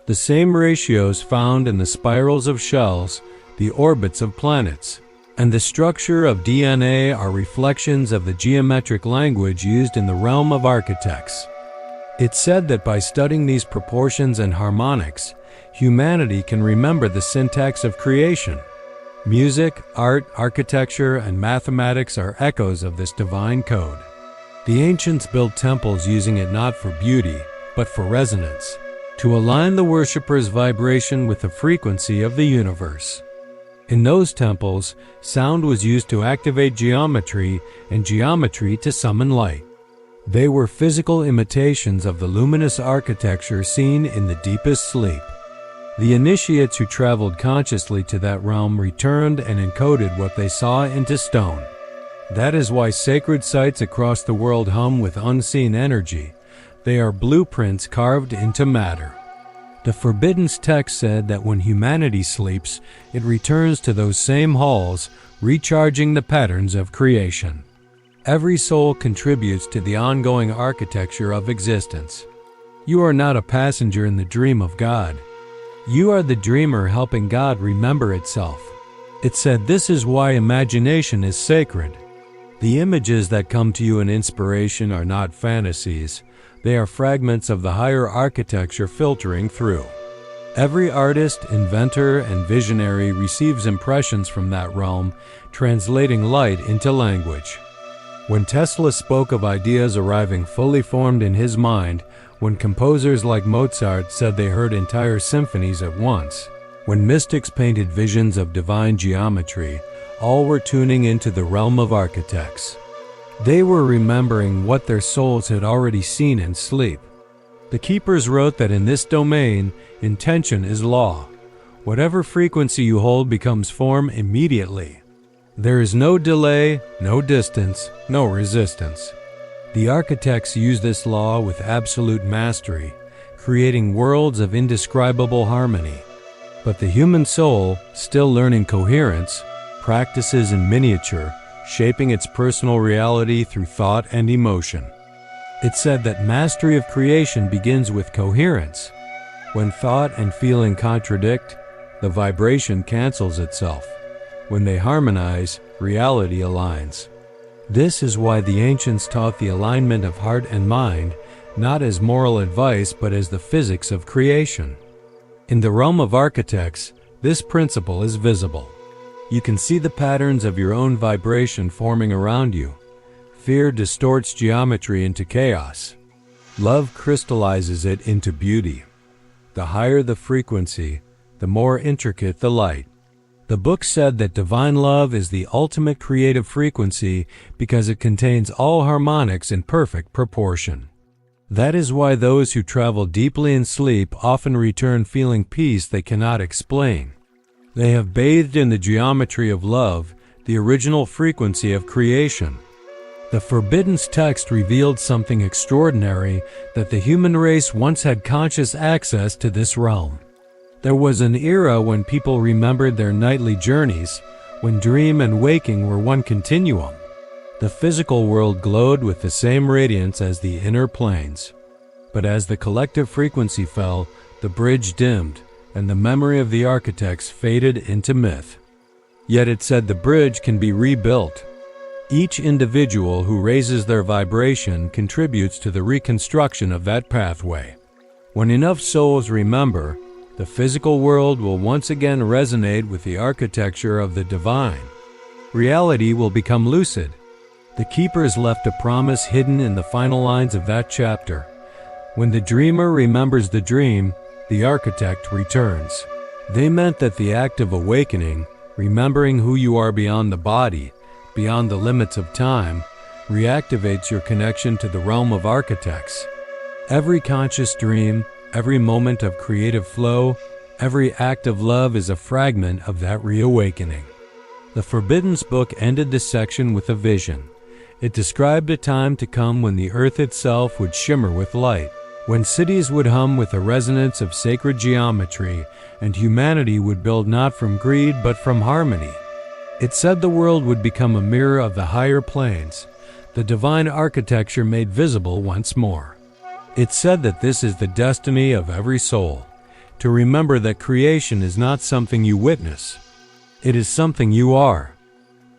[SPEAKER 1] The same ratios found in the spirals of shells, the orbits of planets, and the structure of DNA are reflections of the geometric language used in the realm of architects. It's said that by studying these proportions and harmonics, humanity can remember the syntax of creation. Music, art, architecture, and mathematics are echoes of this divine code. The ancients built temples using it not for beauty, but for resonance, to align the worshipper's vibration with the frequency of the universe. In those temples, sound was used to activate geometry and geometry to summon light. They were physical imitations of the luminous architecture seen in the deepest sleep. The initiates who traveled consciously to that realm returned and encoded what they saw into stone. That is why sacred sites across the world hum with unseen energy. They are blueprints carved into matter. The Forbidden Text said that when humanity sleeps, it returns to those same halls, recharging the patterns of creation. Every soul contributes to the ongoing architecture of existence. You are not a passenger in the dream of God. You are the dreamer helping God remember itself. It said this is why imagination is sacred. The images that come to you in inspiration are not fantasies. They are fragments of the higher architecture filtering through. Every artist, inventor, and visionary receives impressions from that realm, translating light into language. When Tesla spoke of ideas arriving fully formed in his mind, when composers like Mozart said they heard entire symphonies at once, when mystics painted visions of divine geometry, all were tuning into the realm of architects. They were remembering what their souls had already seen in sleep. The keepers wrote that in this domain, intention is law. Whatever frequency you hold becomes form immediately. There is no delay, no distance, no resistance. The architects use this law with absolute mastery, creating worlds of indescribable harmony. But the human soul, still learning coherence, practices in miniature, shaping its personal reality through thought and emotion. It said that mastery of creation begins with coherence. When thought and feeling contradict, the vibration cancels itself. When they harmonize, reality aligns. This is why the ancients taught the alignment of heart and mind, not as moral advice but as the physics of creation. In the realm of architects, this principle is visible. You can see the patterns of your own vibration forming around you. Fear distorts geometry into chaos. Love crystallizes it into beauty. The higher the frequency, the more intricate the light. The book said that divine love is the ultimate creative frequency because it contains all harmonics in perfect proportion. That is why those who travel deeply in sleep often return feeling peace they cannot explain. They have bathed in the geometry of love, the original frequency of creation. The Forbidden Text revealed something extraordinary, that the human race once had conscious access to this realm. There was an era when people remembered their nightly journeys, when dream and waking were one continuum. The physical world glowed with the same radiance as the inner planes. But as the collective frequency fell, the bridge dimmed, and the memory of the architects faded into myth. Yet it said the bridge can be rebuilt. Each individual who raises their vibration contributes to the reconstruction of that pathway. When enough souls remember, the physical world will once again resonate with the architecture of the divine. Reality will become lucid. The keepers left a promise hidden in the final lines of that chapter. When the dreamer remembers the dream, the architect returns. They meant that the act of awakening, remembering who you are beyond the body, beyond the limits of time, reactivates your connection to the realm of architects. Every conscious dream, every moment of creative flow, every act of love is a fragment of that reawakening. The Forbidden Book ended this section with a vision. It described a time to come when the earth itself would shimmer with light, when cities would hum with the resonance of sacred geometry, and humanity would build not from greed but from harmony. It said the world would become a mirror of the higher planes, the divine architecture made visible once more. It said that this is the destiny of every soul, to remember that creation is not something you witness, it is something you are.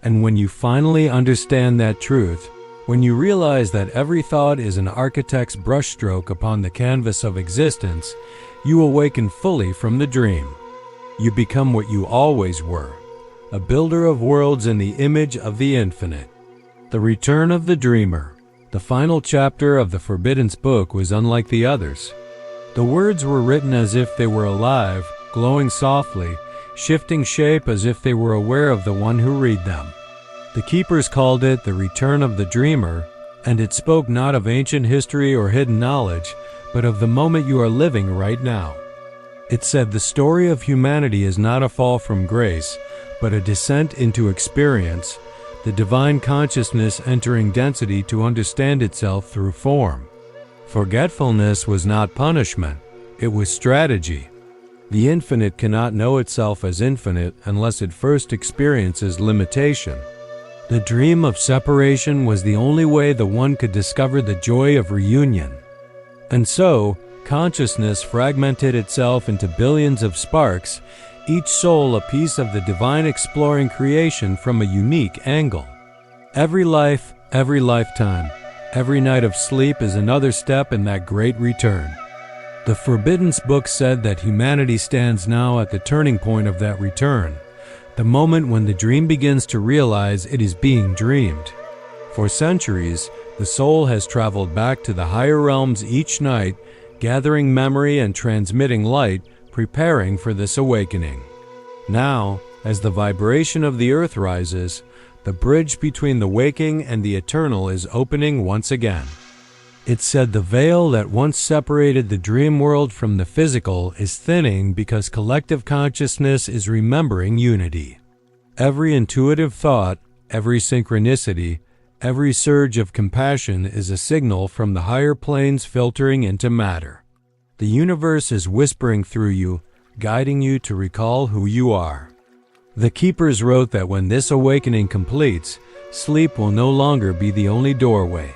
[SPEAKER 1] And when you finally understand that truth, when you realize that every thought is an architect's brushstroke upon the canvas of existence, you awaken fully from the dream. You become what you always were, a builder of worlds in the image of the infinite. The Return of the Dreamer, the final chapter of the Forbidden Book, was unlike the others. The words were written as if they were alive, glowing softly, shifting shape as if they were aware of the one who read them. The keepers called it the Return of the Dreamer, and it spoke not of ancient history or hidden knowledge, but of the moment you are living right now. It said the story of humanity is not a fall from grace, but a descent into experience, the divine consciousness entering density to understand itself through form. Forgetfulness was not punishment, it was strategy. The infinite cannot know itself as infinite unless it first experiences limitation. The dream of separation was the only way the one could discover the joy of reunion. And so, consciousness fragmented itself into billions of sparks, each soul a piece of the divine exploring creation from a unique angle. Every life, every lifetime, every night of sleep is another step in that great return. The Forbidden Book said that humanity stands now at the turning point of that return, the moment when the dream begins to realize it is being dreamed. For centuries, the soul has traveled back to the higher realms each night, gathering memory and transmitting light, preparing for this awakening. Now, as the vibration of the earth rises, the bridge between the waking and the eternal is opening once again. It said the veil that once separated the dream world from the physical is thinning because collective consciousness is remembering unity. Every intuitive thought, every synchronicity, every surge of compassion is a signal from the higher planes filtering into matter. The universe is whispering through you, guiding you to recall who you are. The keepers wrote that when this awakening completes, sleep will no longer be the only doorway.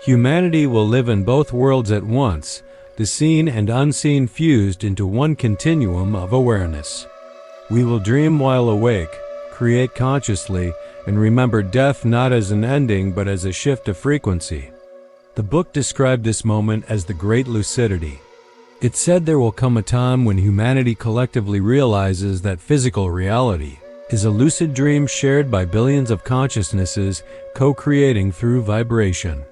[SPEAKER 1] Humanity will live in both worlds at once, the seen and unseen fused into one continuum of awareness. We will dream while awake, create consciously, and remember death not as an ending but as a shift of frequency. The book described this moment as the Great Lucidity. It said there will come a time when humanity collectively realizes that physical reality is a lucid dream shared by billions of consciousnesses co-creating through vibration.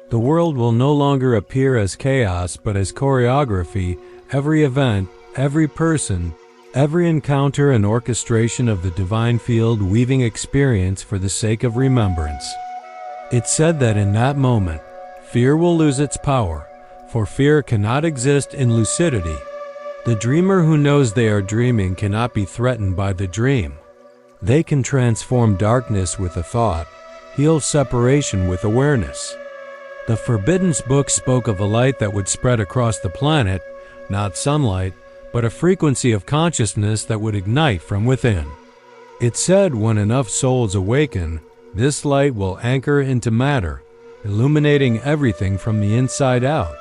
[SPEAKER 1] The world will no longer appear as chaos but as choreography, every event, every person, every encounter an orchestration of the divine field weaving experience for the sake of remembrance. It said that in that moment, fear will lose its power, for fear cannot exist in lucidity. The dreamer who knows they are dreaming cannot be threatened by the dream. They can transform darkness with a thought, heal separation with awareness. The Forbidden Book spoke of a light that would spread across the planet, not sunlight, but a frequency of consciousness that would ignite from within. It said when enough souls awaken, this light will anchor into matter, illuminating everything from the inside out.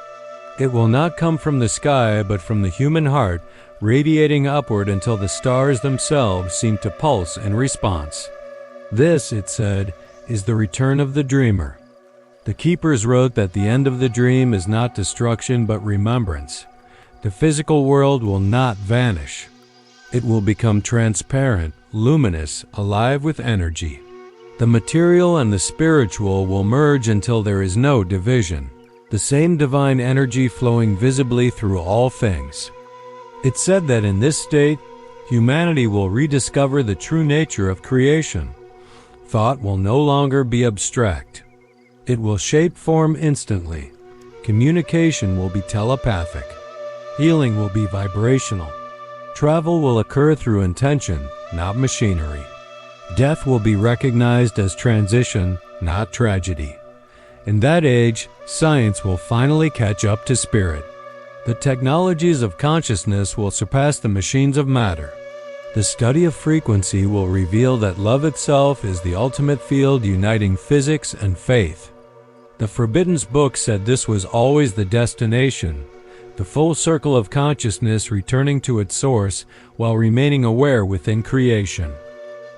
[SPEAKER 1] It will not come from the sky but from the human heart, radiating upward until the stars themselves seem to pulse in response. This, it said, is the return of the dreamer. The keepers wrote that the end of the dream is not destruction but remembrance. The physical world will not vanish. It will become transparent, luminous, alive with energy. The material and the spiritual will merge until there is no division, the same divine energy flowing visibly through all things. It said that in this state, humanity will rediscover the true nature of creation. Thought will no longer be abstract. It will shape form instantly. Communication will be telepathic. Healing will be vibrational. Travel will occur through intention, not machinery. Death will be recognized as transition, not tragedy. In that age, science will finally catch up to spirit. The technologies of consciousness will surpass the machines of matter. The study of frequency will reveal that love itself is the ultimate field uniting physics and faith. The Forbidden Book said this was always the destination, the full circle of consciousness returning to its source while remaining aware within creation.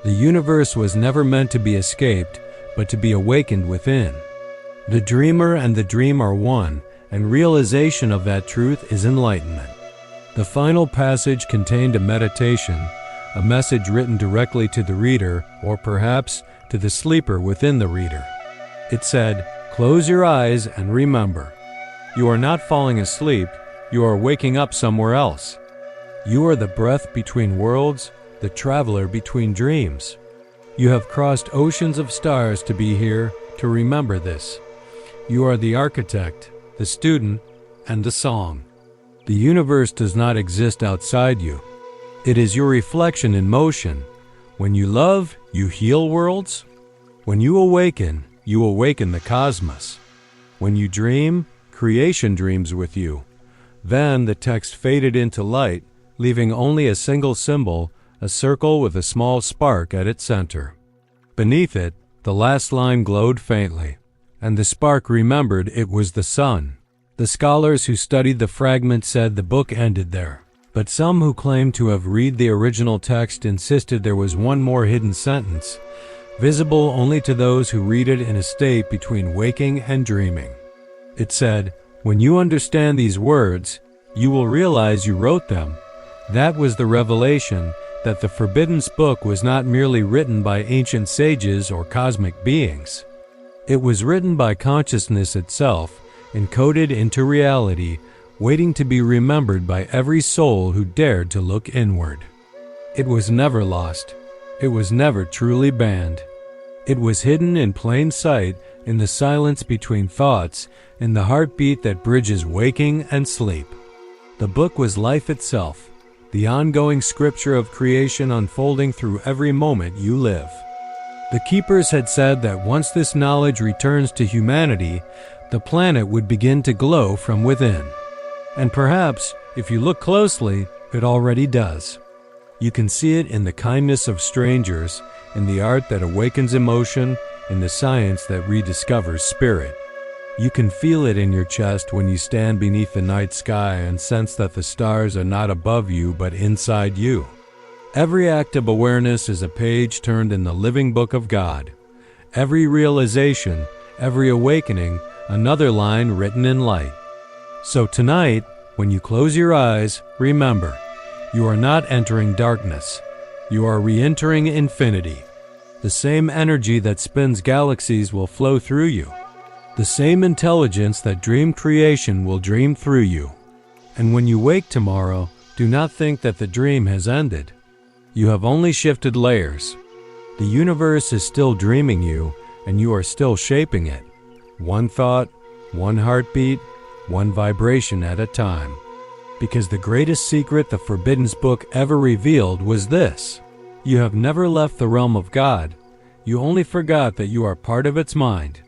[SPEAKER 1] The universe was never meant to be escaped, but to be awakened within. The dreamer and the dream are one, and realization of that truth is enlightenment. The final passage contained a meditation, a message written directly to the reader, or perhaps to the sleeper within the reader. It said, "Close your eyes and remember. You are not falling asleep, you are waking up somewhere else. You are the breath between worlds, the traveler between dreams. You have crossed oceans of stars to be here, to remember this. You are the architect, the student, and the song. The universe does not exist outside you. It is your reflection in motion. When you love, you heal worlds. When you awaken the cosmos. When you dream, creation dreams with you." Then the text faded into light, leaving only a single symbol, a circle with a small spark at its center. Beneath it, the last line glowed faintly, and the spark remembered it was the sun. The scholars who studied the fragment said the book ended there, but some who claimed to have read the original text insisted there was one more hidden sentence, visible only to those who read it in a state between waking and dreaming. It said, "When you understand these words, you will realize you wrote them." That was the revelation that the Forbidden Book was not merely written by ancient sages or cosmic beings. It was written by consciousness itself, encoded into reality, waiting to be remembered by every soul who dared to look inward. It was never lost. It was never truly banned. It was hidden in plain sight, in the silence between thoughts, in the heartbeat that bridges waking and sleep. The book was life itself, the ongoing scripture of creation unfolding through every moment you live. The keepers had said that once this knowledge returns to humanity, the planet would begin to glow from within. And perhaps, if you look closely, it already does. You can see it in the kindness of strangers, in the art that awakens emotion, in the science that rediscovers spirit. You can feel it in your chest when you stand beneath the night sky and sense that the stars are not above you but inside you. Every act of awareness is a page turned in the living book of God. Every realization, every awakening, another line written in light. So tonight, when you close your eyes, remember, you are not entering darkness. You are re-entering infinity. The same energy that spins galaxies will flow through you. The same intelligence that dreamed creation will dream through you. And when you wake tomorrow, do not think that the dream has ended. You have only shifted layers. The universe is still dreaming you, and you are still shaping it. One thought, one heartbeat, one vibration at a time. Because the greatest secret the Forbidden Book ever revealed was this: you have never left the realm of God. You only forgot that you are part of its mind.